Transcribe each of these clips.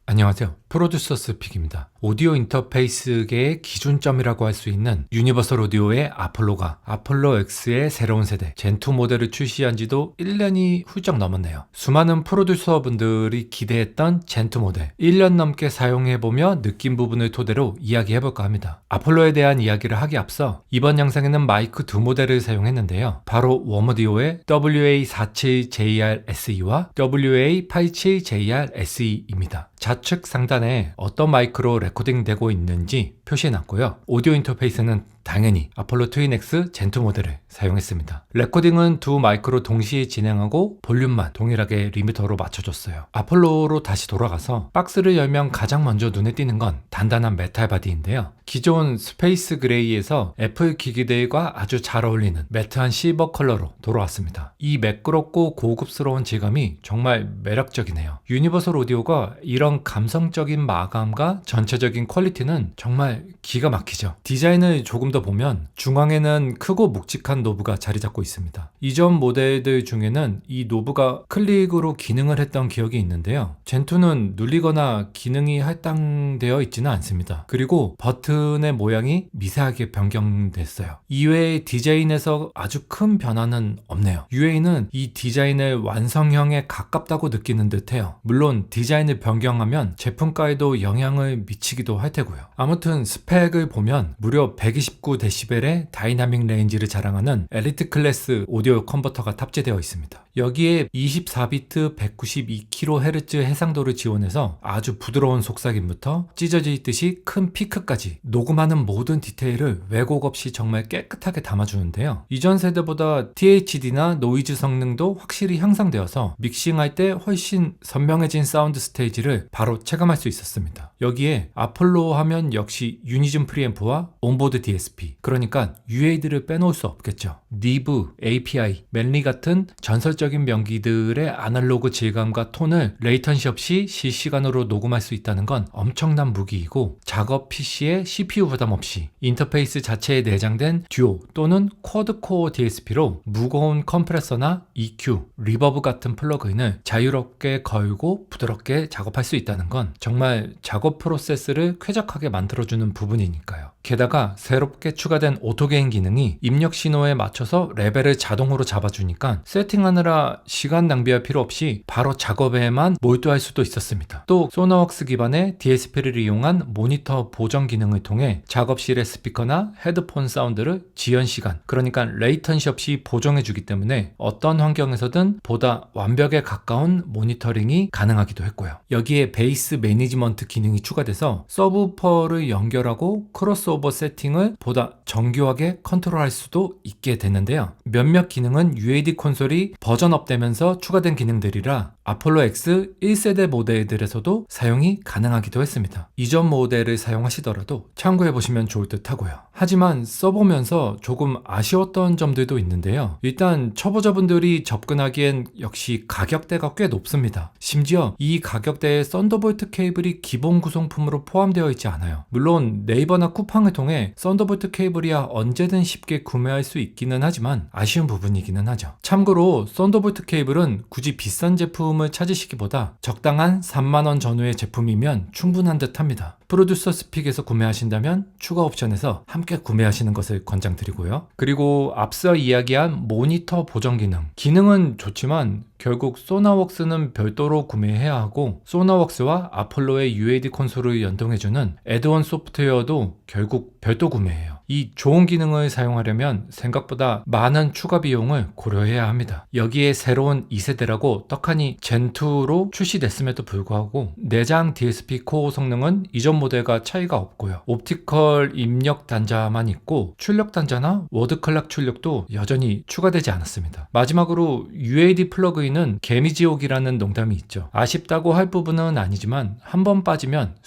안녕하세요. 프로듀서스 픽입니다. 오디오 인터페이스계의 기준점이라고 할 수 있는 유니버설 오디오의 아폴로가 아폴로 X의 새로운 세대 젠2 모델을 출시한 지도 1년이 훌쩍 넘었네요. 수많은 프로듀서분들이 기대했던 젠2 모델 1년 넘게 사용해보며 느낀 부분을 토대로 이야기해볼까 합니다. 아폴로에 대한 이야기를 하기 앞서 이번 영상에는 마이크 두 모델을 사용했는데요. 바로 웜오디오의 WA47JR-SE와 WA87JR-SE입니다. 좌측 상단에 어떤 마이크로 레코딩되고 있는지 표시해놨고요. 오디오 인터페이스는 당연히 아폴로 트윈X 젠2 모델을 사용했습니다. 레코딩은 두 마이크로 동시에 진행하고 볼륨만 동일하게 리미터로 맞춰줬어요. 아폴로로 다시 돌아가서 박스를 열면 가장 먼저 눈에 띄는 건 단단한 메탈 바디인데요. 기존 스페이스 그레이에서 애플 기기들과 아주 잘 어울리는 매트한 실버 컬러로 돌아왔습니다. 이 매끄럽고 고급스러운 질감이 정말 매력적이네요. 유니버설 오디오가 이런 감성적인 마감과 전체적인 퀄리티는 정말 기가 막히죠. 디자인을 조금 더 보면 중앙에는 크고 묵직한 노브가 자리 잡고 있습니다. 이전 모델들 중에는 이 노브가 클릭으로 기능을 했던 기억이 있는데요. 젠2는 눌리거나 기능이 할당되어 있지는 않습니다. 그리고 버튼의 모양이 미세하게 변경됐어요. 이외의 디자인에서 아주 큰 변화는 없네요. UA는 이 디자인을 완성형에 가깝다고 느끼는 듯해요. 물론 디자인을 변경하면 제품가에도 영향을 미치기도 할 테고요. 아무튼 스펙을 보면 무려 129dB의 다이나믹 레인지를 자랑하는 엘리트 클래스 오디오 컨버터가 탑재되어 있습니다. 여기에 24비트 192kHz 해상도를 지원해서 아주 부드러운 속삭임부터 찢어질 듯이 큰 피크까지 녹음하는 모든 디테일을 왜곡 없이 정말 깨끗하게 담아주는데요. 이전 세대보다 THD나 노이즈 성능도 확실히 향상되어서 믹싱할 때 훨씬 선명해진 사운드 스테이지를 바로 체감할 수 있었습니다. 여기에 아폴로 하면 역시 유니즘 프리앰프와 온보드 DSP, 그러니까 UAD를 빼놓을 수 없겠죠. 니브, API, 맨리 같은 전설적인 명기들의 아날로그 질감과 톤을 레이턴시 없이 실시간으로 녹음할 수 있다는 건 엄청난 무기이고, 작업 PC에 CPU 부담 없이 인터페이스 자체에 내장된 듀오 또는 쿼드코어 DSP로 무거운 컴프레서나 EQ, 리버브 같은 플러그인을 자유롭게 걸고 부드럽게 작업할 수 있다는 건 정말 작업 프로세스를 쾌적하게 만들어주는 부분이니까요. 게다가 새롭게 추가된 오토게인 기능이 입력 신호에 맞춰서 레벨을 자동으로 잡아주니까 세팅하느라 시간 낭비할 필요 없이 바로 작업에만 몰두할 수도 있었습니다. 또 소나웍스 기반의 DSP를 이용한 모니터 보정 기능을 통해 작업실의 스피커나 헤드폰 사운드를 지연 시간, 그러니까 레이턴시 없이 보정해주기 때문에 어떤 환경에서든 보다 완벽에 가까운 모니터링이 가능하기도 했고요. 여기에 베이스 매니지먼트 기능이 추가돼서 서브우퍼를 연결하고 크로스오버 세팅을 보다 정교하게 컨트롤할 수도 있게 됐는데요. 몇몇 기능은 UAD 콘솔이 버전업되면서 추가된 기능들이라 아폴로 X 1세대 모델들에서도 사용이 가능하기도 했습니다. 이전 모델을 사용하시더라도 참고해보시면 좋을 듯 하고요. 하지만 써보면서 조금 아쉬웠던 점들도 있는데요. 일단 초보자분들이 접근하기엔 역시 가격대가 꽤 높습니다. 심지어 이 가격대에 썬더볼트 케이블이 기본 구성품으로 포함되어 있지 않아요. 물론 네이버나 쿠팡을 통해 썬더볼트 케이블이야 언제든 쉽게 구매할 수 있기는 하지만 아쉬운 부분이기는 하죠. 참고로 썬더볼트 케이블은 굳이 비싼 제품을 찾으시기보다 적당한 3만원 전후의 제품이면 충분한 듯 합니다. 프로듀서 스픽에서 구매하신다면 추가 옵션에서 함께 구매하시는 것을 권장드리고요. 그리고 앞서 이야기한 모니터 보정 기능은 좋지만 결국 소나웍스는 별도로 구매해야 하고, 소나웍스와 아폴로의 UAD 콘솔을 연동해주는 애드온 소프트웨어도 결국 별도 구매해요. 이 좋은 기능을 사용하려면 생각보다 많은 추가 비용을 고려해야 합니다. 여기에 새로운 2세대라고 떡하니 젠2로 출시됐음에도 불구하고 내장 DSP 코어 성능은 이전 모델과 차이가 없고요. 옵티컬 입력 단자만 있고 출력 단자나 워드 클락 출력도 여전히 추가되지 않았습니다. 마지막으로 UAD 플러그인은 개미지옥이라는 농담이 있죠. 아쉽다고 할 부분은 아니지만 한번 빠지면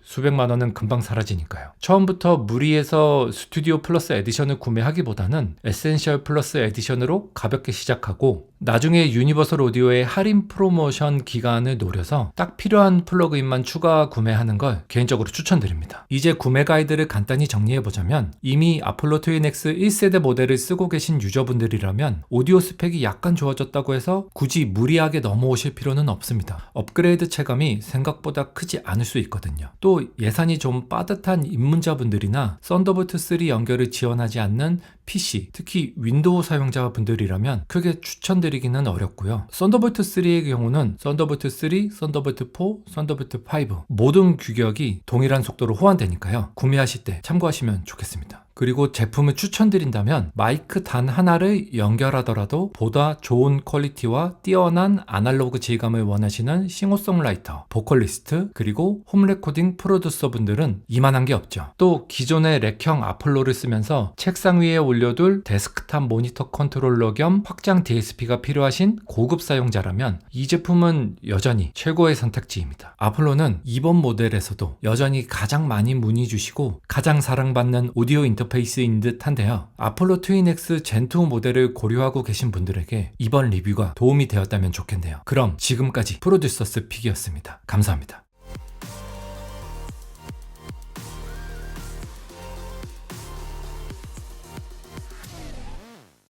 수백만 원은 금방 사라지니까요. 처음부터 무리해서 스튜디오 플러스 에디션을 구매하기보다는 에센셜 플러스 에디션으로 가볍게 시작하고 나중에 유니버설 오디오의 할인 프로모션 기간을 노려서 딱 필요한 플러그인만 추가 구매하는 걸 개인적으로 추천드립니다. 이제 구매 가이드를 간단히 정리해보자면 이미 아폴로 트윈X 1세대 모델을 쓰고 계신 유저분들이라면 오디오 스펙이 약간 좋아졌다고 해서 굳이 무리하게 넘어오실 필요는 없습니다. 업그레이드 체감이 생각보다 크지 않을 수 있거든요. 또 예산이 좀 빠듯한 입문자분들이나 썬더볼트 3 연결을 지원하지 않는 PC, 특히 윈도우 사용자분들이라면 크게 추천드리기는 어렵고요. 썬더볼트 3의 경우는 썬더볼트 3, 썬더볼트 4, 썬더볼트 5 모든 규격이 동일한 속도로 호환되니까요. 구매하실 때 참고하시면 좋겠습니다. 그리고 제품을 추천드린다면 마이크 단 하나를 연결하더라도 보다 좋은 퀄리티와 뛰어난 아날로그 질감을 원하시는 싱어송라이터, 보컬리스트, 그리고 홈 레코딩 프로듀서 분들은 이만한 게 없죠. 또 기존의 렉형 아폴로를 쓰면서 책상 위에 올려둘 데스크탑 모니터 컨트롤러 겸 확장 DSP가 필요하신 고급 사용자라면 이 제품은 여전히 최고의 선택지입니다. 아폴로는 이번 모델에서도 여전히 가장 많이 문의 주시고 가장 사랑받는 오디오 인터페이스인 듯 한데요. 아폴로 트윈X 젠2 모델을 고려하고 계신 분들에게 이번 리뷰가 도움이 되었다면 좋겠네요. 그럼 지금까지 프로듀서스 픽이었습니다. 감사합니다.